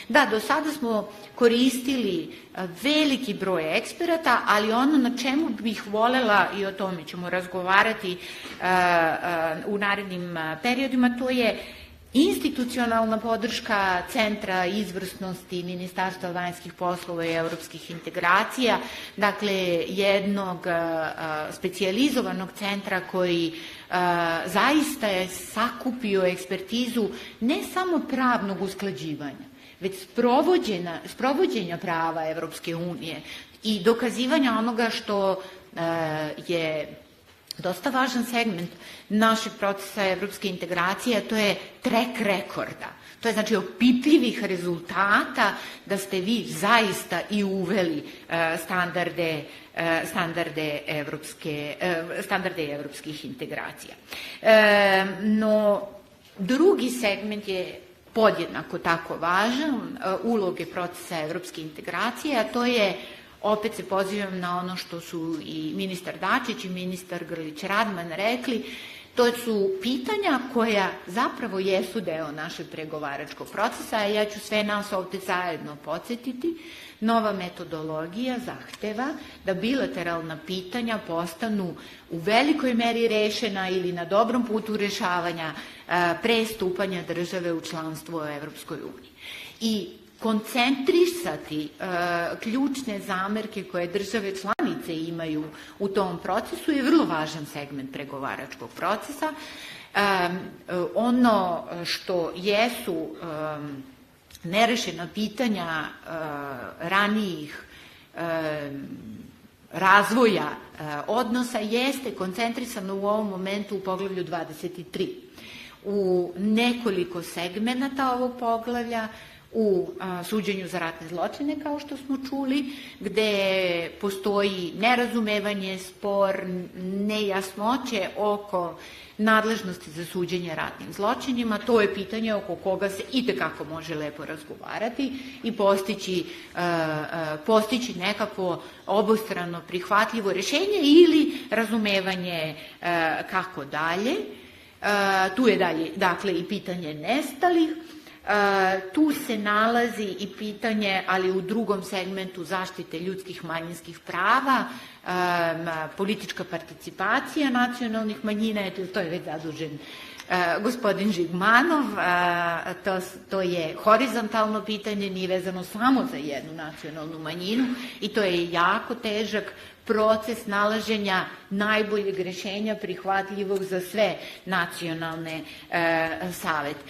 Da, do sada smo koristili veliki broj eksperata, ali ono na čemu bih volela, i o tome ćemo razgovarati u narednim periodima, to je institucionalna podrška Centra izvrsnosti Ministarstva vanjskih poslova i evropskih integracija, dakle jednog specijalizovanog centra koji zaista je sakupio ekspertizu ne samo pravnog usklađivanja, već sprovođenja prava Evropske unije i dokazivanja onoga što je dosta važan segment našeg procesa evropske integracije, a to je track rekorda. To je znači opipljivih rezultata da ste vi zaista i uveli standarde evropskih integracija. No, drugi segment je podjednako tako važan, uloge procesa evropske integracije, a to je, opet se pozivam na ono što su i ministar Dačić i ministar Grlić Radman rekli, to su pitanja koja zapravo jesu deo našeg pregovaračkog procesa, a ja ću sve nas ovde zajedno podsjetiti. Nova metodologija zahteva da bilateralna pitanja postanu u velikoj meri rešena ili na dobrom putu rešavanja pre stupanja države u članstvo u Evropskoj uniji. I koncentrisati ključne zamerke koje države članice imaju u tom procesu je vrlo važan segment pregovaračkog procesa. Ono što jesu nerešena pitanja ranijih razvoja odnosa jeste koncentrisano u ovom momentu u poglavlju 23. U nekoliko segmenata ovog poglavlja, u suđenju za ratne zločine, kao što smo čuli, gde postoji nerazumevanje, spor, nejasnoće oko nadležnosti za suđenje ratnim zločinima. To je pitanje oko koga se itekako može lepo razgovarati i postići nekako obostrano prihvatljivo rešenje ili razumevanje kako dalje. Tu je dalje, dakle, i pitanje nestalih. Tu se nalazi i pitanje, ali u drugom segmentu, zaštite ljudskih manjinskih prava, politička participacija nacionalnih manjina, to je već zadužen gospodin Žigmanov, to je horizontalno pitanje, nije vezano samo za jednu nacionalnu manjinu i to je jako težak proces nalaženja najboljeg rešenja prihvatljivog za sve nacionalne savete.